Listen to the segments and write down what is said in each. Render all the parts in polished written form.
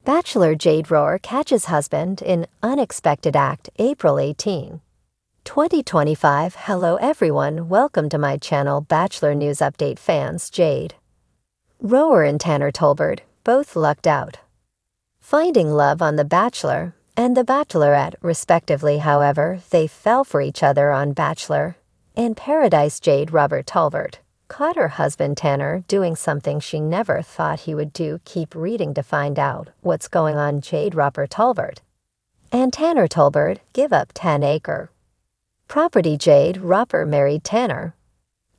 Bachelor Jade catches husband in unexpected act April 18, 2025. Hello everyone, welcome to my channel Bachelor News Update fans. Jade and Tanner Tolbert both lucked out, finding love on The Bachelor and The Bachelorette respectively. However, they fell for each other on Bachelor in Paradise. Jade Tolbert caught her husband Tanner doing something she never thought he would do. Keep reading to find out what's going on. Jade Tolbert and Tanner Tolbert give up 10-acre property. Jade married Tanner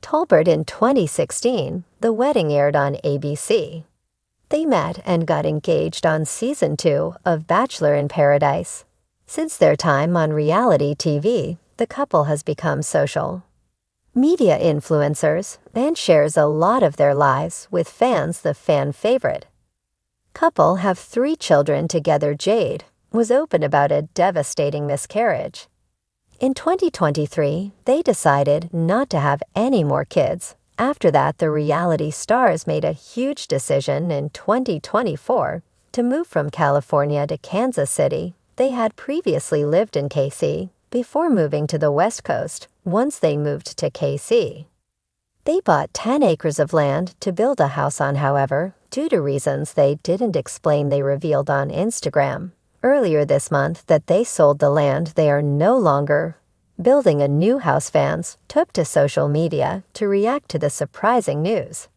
Tolbert in 2016. The wedding aired on ABC. They met and got engaged on Season 2 of Bachelor in Paradise. Since their time on reality TV, the couple has become social media influencers and shares a lot of their lives with fans. The fan favorite couple have 3 children together. Jade was open about a devastating miscarriage. In 2023, they decided not to have any more kids. After that, the reality stars made a huge decision in 2024 to move from California to Kansas City. They had previously lived in KC before moving to the West Coast. Once they moved to KC, they bought 10 acres of land to build a house on. However, due to reasons they didn't explain, they revealed on Instagram earlier this month that they sold the land. They are no longer building a new house. Fans took to social media to react to the surprising news.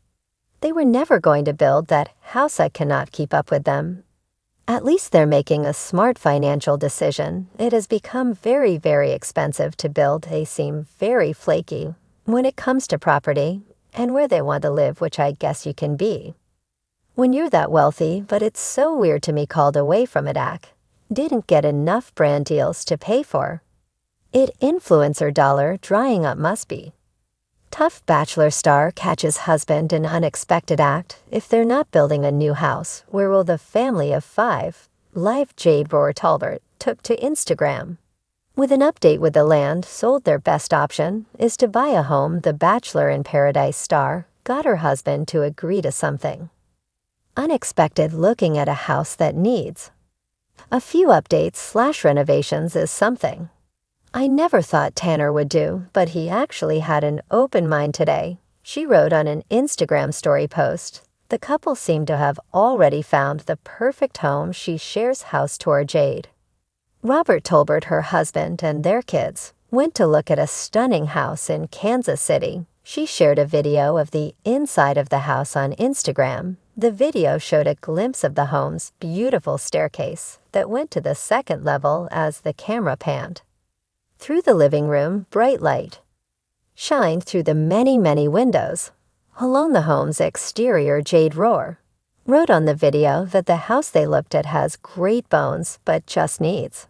They were never going to build that house. I cannot keep up with them. At least they're making a smart financial decision. It has become very, very expensive to build. They seem very flaky when it comes to property and where they want to live, which I guess you can be when you're that wealthy. But it's so weird to me. Called away from it. Didn't get enough brand deals to pay for it. Influencer dollar drying up must be tough. Bachelor star catches husband in unexpected act. If they're not building a new house, where will the family of 5 live? Jade Tolbert took to Instagram with an update with the land sold. Their best option is to buy a home. The Bachelor in Paradise star got her husband to agree to something unexpected, looking at a house that needs a few updates / renovations. Is something I never thought Tanner would do, but he actually had an open mind today. She wrote on an Instagram story post. The couple seemed to have already found the perfect home. She shares house tour. Jade Tolbert, her husband, and their kids went to look at a stunning house in Kansas City. She shared a video of the inside of the house on Instagram. The video showed a glimpse of the home's beautiful staircase that went to the 2nd level. As the camera panned through the living room, bright light shined through the many windows along the home's exterior. Jade wrote on the video that the house they looked at has great bones but just needs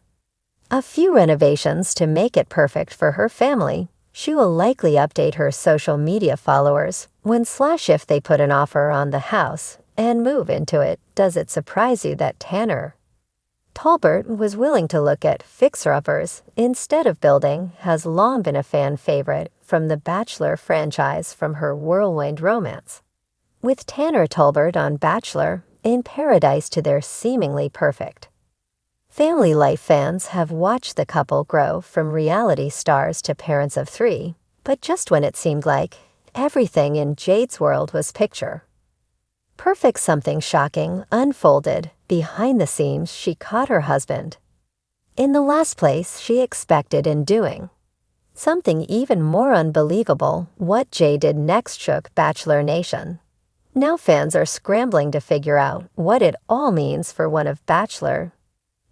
a few renovations to make it perfect for her family. She will likely update her social media followers when / if they put an offer on the house and move into it. Does it surprise you that Tanner Tolbert was willing to look at fixer-uppers instead of building? Has long been a fan favorite from the Bachelor franchise from her whirlwind romance with Tanner Tolbert on Bachelor in Paradise to their seemingly perfect family life. Fans have watched the couple grow from reality stars to parents of 3, but just when it seemed like everything in Jade's world was picture perfect, something shocking unfolded behind the scenes. She caught her husband in the last place she expected in doing something even more unbelievable. What Jade did next shook Bachelor Nation. Now fans are scrambling to figure out what it all means for one of Bachelor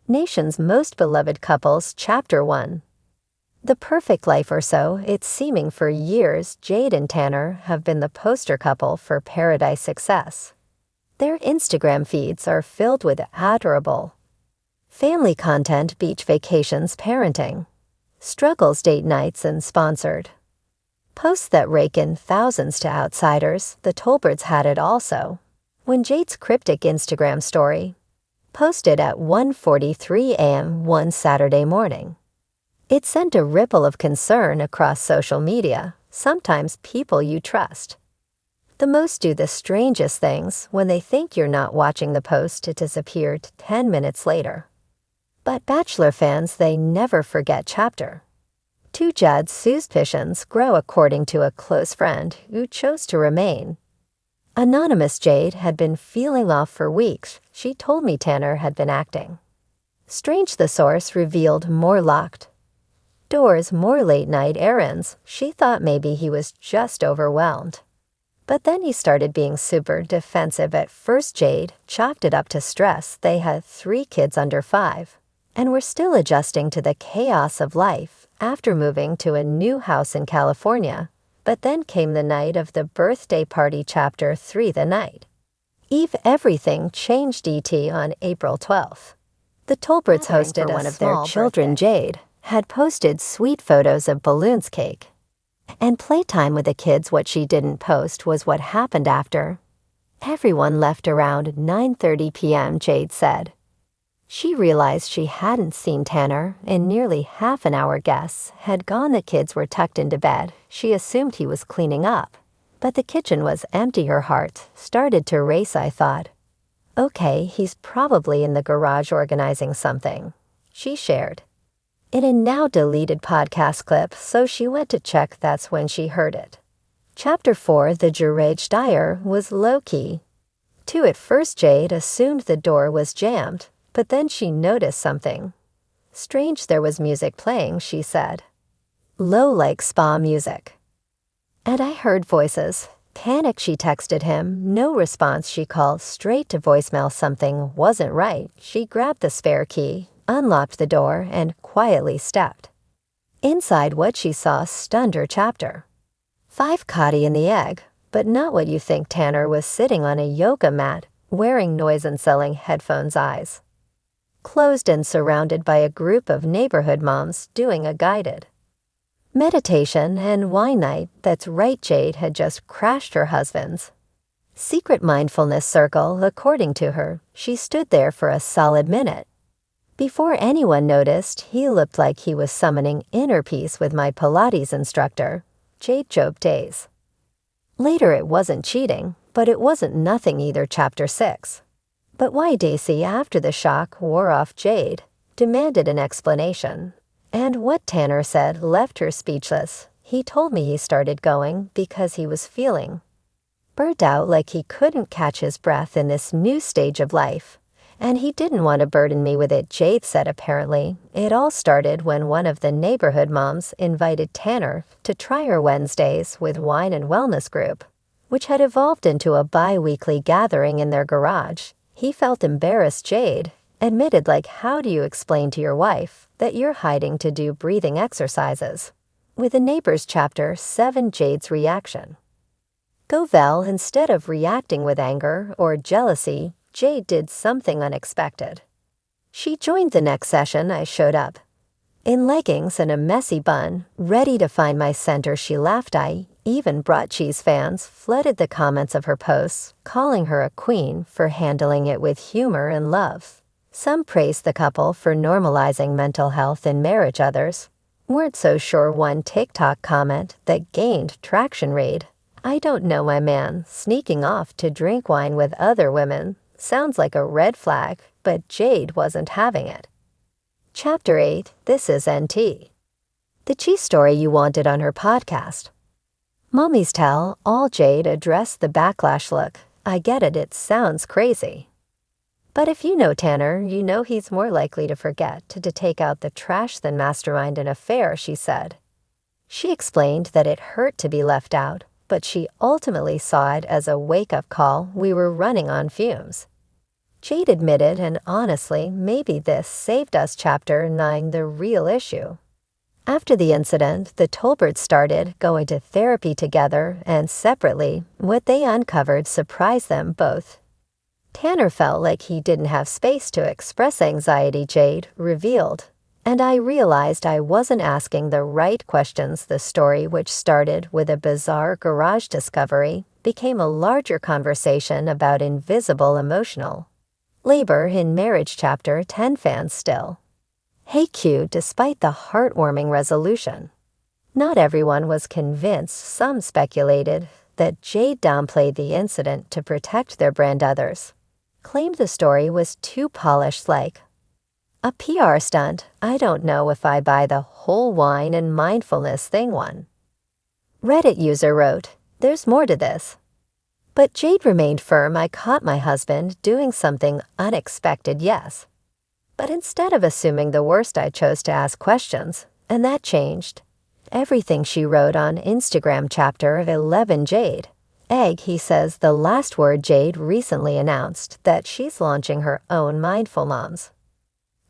Nation's most beloved couples. Chapter 1. The perfect life, or so it's seeming. For years, Jade and Tanner have been the poster couple for Paradise success. Their Instagram feeds are filled with adorable family content, beach vacations, parenting struggles, date nights, and sponsored posts that rake in thousands to outsiders. The Tolberts had it also when Jade's cryptic Instagram story, posted at 1:43 a.m. one Saturday morning, it sent a ripple of concern across social media. Sometimes people you trust The most do the strangest things. When they think you're not watching the post, it disappeared 10 minutes later. But Bachelor fans, they never forget Chapter 2. Jade's suspicions grow according to a close friend who chose to remain. Anonymous Jade had been feeling off for weeks. She told me Tanner had been acting strange. The source revealed more locked doors, more late-night errands. She thought maybe he was just overwhelmed. But then he started being super defensive. At first, Jade chalked it up to stress. They had 3 kids under 5 and were still adjusting to the chaos of life after moving to a new house in California. But then came the night of the birthday party. Chapter 3. The night Eve, everything changed. On April 12th, the Tolberts hosted one of their children. Jade had posted sweet photos of balloons, cake, and playtime with the kids. What she didn't post was what happened after. Everyone left around 9:30 p.m., Jade said. She realized she hadn't seen Tanner in nearly half an hour. Guests had gone. The kids were tucked into bed. She assumed he was cleaning up, but the kitchen was empty. Her heart started to race. I thought, okay, he's probably in the garage organizing something. She shared in a now deleted podcast clip, so she went to check. That's when she heard it. Chapter 4. The garage door was low-key. At first, Jade assumed the door was jammed, but then she noticed something strange. There was music playing, she said. Low, like spa music. And I heard voices. Panic, she texted him. No response. She called straight to voicemail. Something wasn't right. She grabbed the spare key, unlocked the door, and quietly stepped inside. What she saw stunned her. Chapter 5. Caught in the egg, but not what you think. Tanner was sitting on a yoga mat, wearing noise and selling headphones, eyes closed, and surrounded by a group of neighborhood moms doing a guided meditation and wine night. That's right, Jade had just crashed her husband's secret mindfulness circle. According to her, she stood there for a solid minute before anyone noticed. He looked like he was summoning inner peace with my Pilates instructor, Jade joked days later. It wasn't cheating, but it wasn't nothing either. Chapter 6. But why? Daisy, after the shock wore off, Jade demanded an explanation. And what Tanner said left her speechless. He told me he started going because he was feeling burnt out, like he couldn't catch his breath in this new stage of life. And he didn't want to burden me with it, Jade said. Apparently, it all started when one of the neighborhood moms invited Tanner to try her Wednesdays with Wine and Wellness group, which had evolved into a bi-weekly gathering in their garage. He felt embarrassed, Jade admitted. Like, how do you explain to your wife that you're hiding to do breathing exercises with the neighbors? Chapter 7. Jade's reaction. Vel, instead of reacting with anger or jealousy, Jade did something unexpected. She joined the next session. I showed up in leggings and a messy bun, ready to find my center. She laughed. I even brought cheese. Fans flooded the comments of her posts, calling her a queen for handling it with humor and love. Some praised the couple for normalizing mental health in marriage. Others weren't so sure. One TikTok comment that gained traction read, "I don't know my man sneaking off to drink wine with other women. Sounds like a red flag," but Jade wasn't having it. Chapter 8. This is NT. The cheese story you wanted on her podcast. Mommies tell all. Jade addressed the backlash. Look, I get it, it sounds crazy. But if you know Tanner, you know he's more likely to forget to take out the trash than mastermind an affair, she said. She explained that it hurt to be left out, but she ultimately saw it as a wake-up call. We were running on fumes, Jade admitted, and honestly, maybe this saved us. Chapter 9. The real issue. After the incident, the Tolberts started going to therapy together and separately. What they uncovered surprised them both. Tanner felt like he didn't have space to express anxiety, Jade revealed. And I realized I wasn't asking the right questions. The story, which started with a bizarre garage discovery, became a larger conversation about invisible emotional labor in marriage. Chapter 10. Fans still hey Q despite the heartwarming resolution. Not everyone was convinced. Some speculated that Jade downplayed the incident to protect their brand others. Claimed the story was too polished, like a PR stunt. I don't know if I buy the whole wine and mindfulness thing one. Reddit user wrote, "There's more to this." But Jade remained firm. I caught my husband doing something unexpected, yes. But instead of assuming the worst, I chose to ask questions, and that changed everything, she wrote on Instagram chapter of 11 Jade. Egg, he says the last word. Jade recently announced that she's launching her own Mindful Moms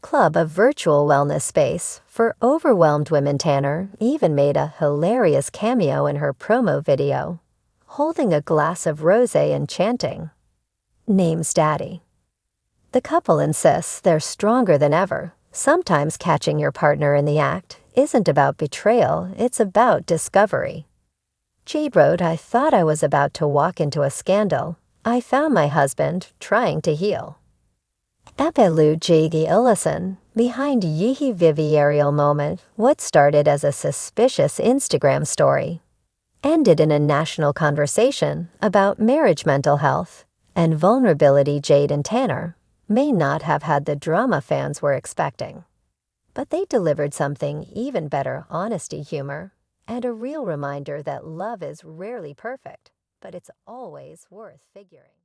Club, a virtual wellness space for overwhelmed women. Tanner even made a hilarious cameo in her promo video, holding a glass of rosé and chanting, "Name's Daddy." The couple insists they're stronger than ever. Sometimes catching your partner in the act isn't about betrayal, it's about discovery. Jade wrote, "I thought I was about to walk into a scandal. I found my husband trying to heal." Epelu Jigi Illison, behind Yihi Vivi aerial moment, what started as a suspicious Instagram story ended in a national conversation about marriage, mental health, and vulnerability. Jade and Tanner may not have had the drama fans were expecting, but they delivered something even better: honesty, humor, and a real reminder that love is rarely perfect, but it's always worth figuring.